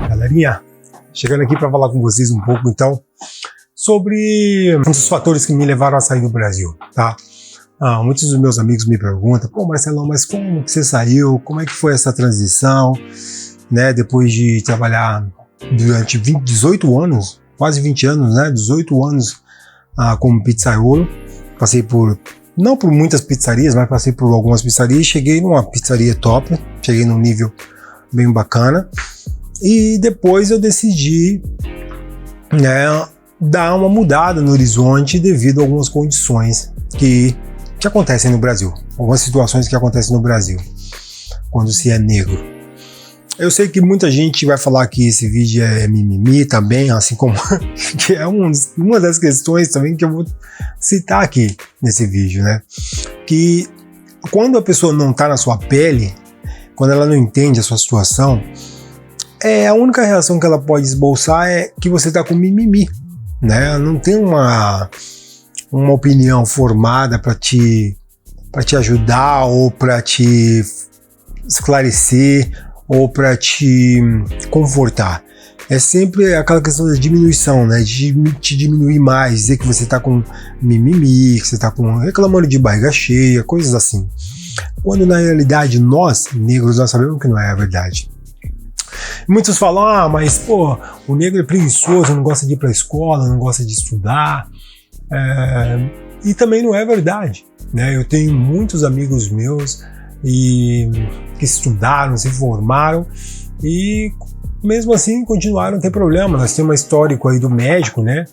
Galerinha, chegando aqui para falar com vocês um pouco então sobre os fatores que me levaram a sair do Brasil, tá? Muitos dos meus amigos me perguntam: pô, Marcelão, mas como que você saiu? Como é que foi essa transição, né? Depois de trabalhar durante 18 anos, quase 20 anos, né? 18 anos como pizzaiolo. Passei não por muitas pizzarias, mas passei por algumas pizzarias. Cheguei numa pizzaria top, cheguei num nível bem bacana. E depois eu decidi, né, dar uma mudada no horizonte devido a algumas condições que acontecem no Brasil. Algumas situações que acontecem no Brasil quando se é negro. Eu sei que muita gente vai falar que esse vídeo é mimimi também, assim como que é uma das questões também que eu vou citar aqui nesse vídeo, né? Que quando a pessoa não está na sua pele, quando ela não entende a sua situação, a única reação que ela pode esboçar é que você está com mimimi, né? Não tem uma opinião formada para te ajudar ou para te esclarecer ou para te confortar. É sempre aquela questão da diminuição, né? De te diminuir mais, dizer que você está com mimimi, que você está reclamando de barriga cheia, coisas assim. Quando na realidade nós, negros, nós sabemos que não é a verdade. Muitos falam: mas pô, o negro é preguiçoso, não gosta de ir para a escola, não gosta de estudar. E também não é verdade, né? Eu tenho muitos amigos meus que estudaram, se formaram e mesmo assim continuaram a ter problema. Nós temos um histórico aí do médico, né?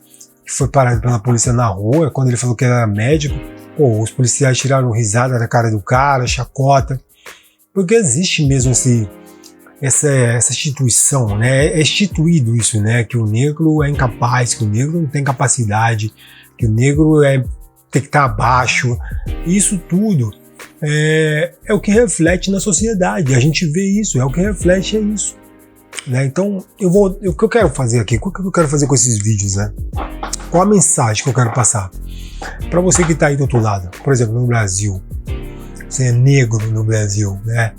Que foi parado pela polícia na rua quando ele falou que era médico. Pô, os policiais tiraram risada da cara do cara, chacota, porque existe mesmo essa instituição, né? É instituído isso, né? Que o negro é incapaz, que o negro não tem capacidade, que o negro tem que estar abaixo. Isso tudo é o que reflete na sociedade. A gente vê isso, é o que reflete, é isso, né? Então, o que eu quero fazer aqui, o que eu quero fazer com esses vídeos, né? Qual a mensagem que eu quero passar? Para você que está aí do outro lado, por exemplo, no Brasil, você é negro no Brasil, né?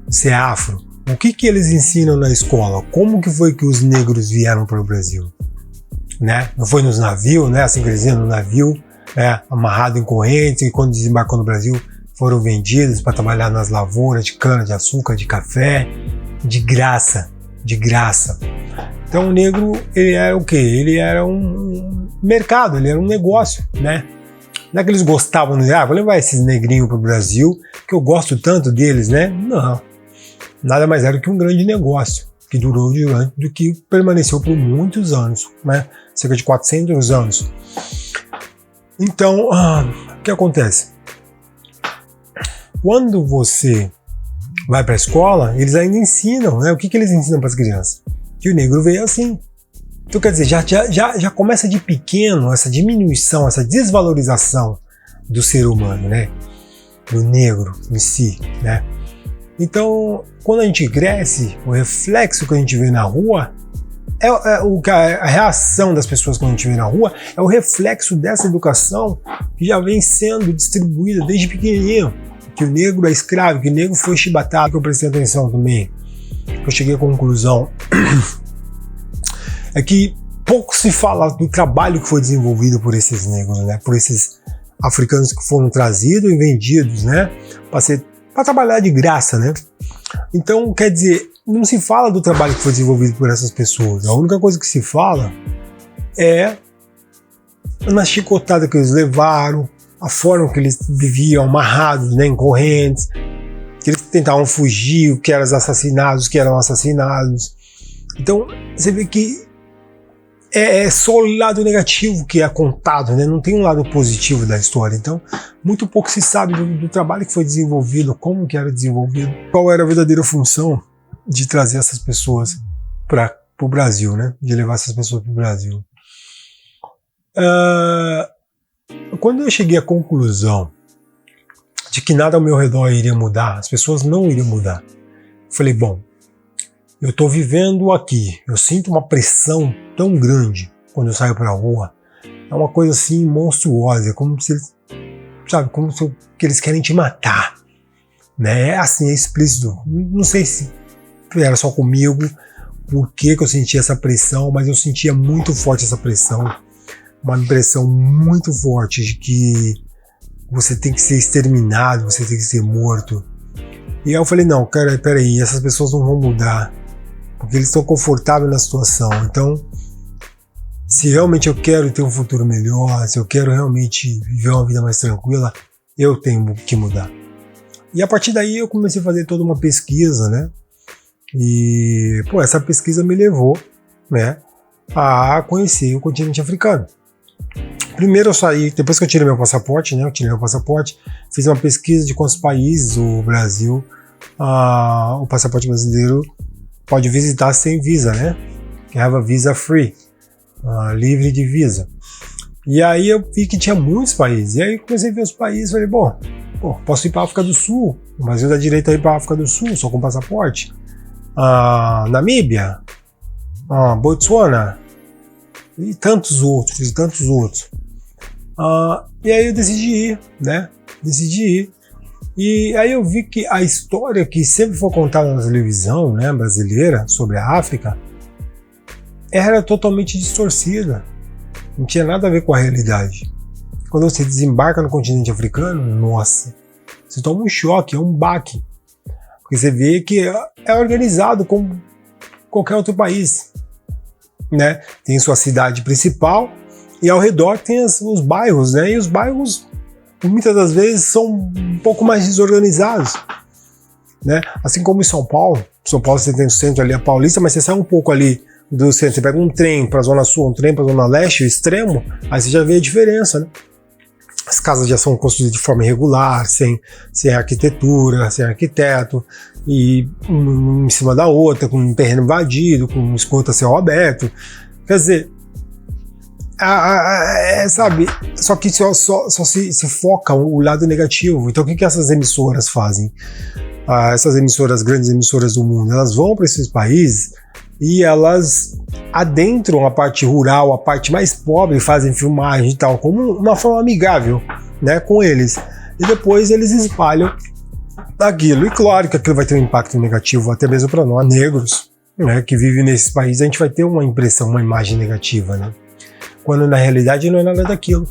Você é afro. O que eles ensinam na escola? Como que foi que os negros vieram para o Brasil? Né? Não foi nos navios, né? Assim que eles iam no navio, amarrado em correntes, e quando desembarcou no Brasil foram vendidos para trabalhar nas lavouras de cana, de açúcar, de café, de graça. Então o negro, ele era o quê? Ele era um mercado, ele era um negócio, né? Não é que eles gostavam de vou levar esses negrinhos para o Brasil, que eu gosto tanto deles, né? Não. Nada mais era que um grande negócio, que durou que permaneceu por muitos anos, né? Cerca de 400 anos. Então, o que acontece? Quando você vai para a escola, eles ainda ensinam, né? O que eles ensinam para as crianças? Que o negro veio assim. Então, quer dizer, já começa de pequeno essa diminuição, essa desvalorização do ser humano, né? Do negro em si, né? Então, quando a gente cresce, o reflexo que a gente vê na rua, a reação das pessoas quando a gente vê na rua é o reflexo dessa educação que já vem sendo distribuída desde pequenininho. Que o negro é escravo, que o negro foi chibatado, que eu prestei atenção também. Eu cheguei à conclusão é que pouco se fala do trabalho que foi desenvolvido por esses negros, né? Por esses africanos que foram trazidos e vendidos, né? Para trabalhar de graça, né? Então, quer dizer, não se fala do trabalho que foi desenvolvido por essas pessoas. A única coisa que se fala é na chicotada que eles levaram, a forma que eles viviam amarrados, né, em correntes, que eles tentavam fugir, que eram assassinados. Então, você vê que é só o lado negativo que é contado, né? Não tem um lado positivo da história. Então, muito pouco se sabe do trabalho que foi desenvolvido, como que era desenvolvido, qual era a verdadeira função de trazer essas pessoas para o Brasil, né? De levar essas pessoas para o Brasil. Quando eu cheguei à conclusão de que nada ao meu redor iria mudar, as pessoas não iriam mudar, falei, bom, eu estou vivendo aqui, eu sinto uma pressão tão grande quando eu saio para a rua, é uma coisa assim monstruosa, como se eles, que eles querem te matar, né? É assim, é explícito. Não sei se era só comigo, por que eu sentia essa pressão, mas eu sentia muito forte essa pressão, uma impressão muito forte de que você tem que ser exterminado, você tem que ser morto. E aí eu falei, não, cara, peraí, essas pessoas não vão mudar, porque eles estão confortáveis na situação. Então, se realmente eu quero ter um futuro melhor, se eu quero realmente viver uma vida mais tranquila, eu tenho que mudar. E a partir daí eu comecei a fazer toda uma pesquisa, né? E, essa pesquisa me levou, né, a conhecer o continente africano. Primeiro eu saí, depois que eu tirei meu passaporte, né, fiz uma pesquisa de quantos países o Brasil, o passaporte brasileiro pode visitar sem visa, né? Que have a visa free, livre de visa. E aí eu vi que tinha muitos países, e aí comecei a ver os países, falei, posso ir para a África do Sul, o Brasil dá direito a ir para a África do Sul, só com passaporte. Namíbia, Botsuana, e tantos outros. E aí eu decidi ir, né? E aí eu vi que a história que sempre foi contada na televisão, né, brasileira, sobre a África, era totalmente distorcida. Não tinha nada a ver com a realidade. Quando você desembarca no continente africano, nossa, você toma um choque, é um baque. Porque você vê que é organizado como qualquer outro país, né? Tem sua cidade principal e ao redor tem os bairros, né? E os bairros muitas das vezes são um pouco mais desorganizados, né? Assim como em São Paulo você tem o centro ali, a Paulista, mas você sai um pouco ali do centro, você pega um trem para a Zona Sul, um trem para a Zona Leste, o extremo, aí você já vê a diferença, né? As casas já são construídas de forma irregular, sem arquitetura, sem arquiteto, e uma em cima da outra, com um terreno invadido, com um esgoto a céu aberto. Quer dizer, sabe, só que só se foca o lado negativo. Então o que essas emissoras fazem? Essas emissoras, grandes emissoras do mundo, elas vão para esses países e elas adentram a parte rural, a parte mais pobre, fazem filmagem e tal, como uma forma amigável, né, com eles. E depois eles espalham aquilo. E claro que aquilo vai ter um impacto negativo, até mesmo para nós, negros, né, que vivem nesses países, a gente vai ter uma impressão, uma imagem negativa, né? Quando na realidade não é nada daquilo.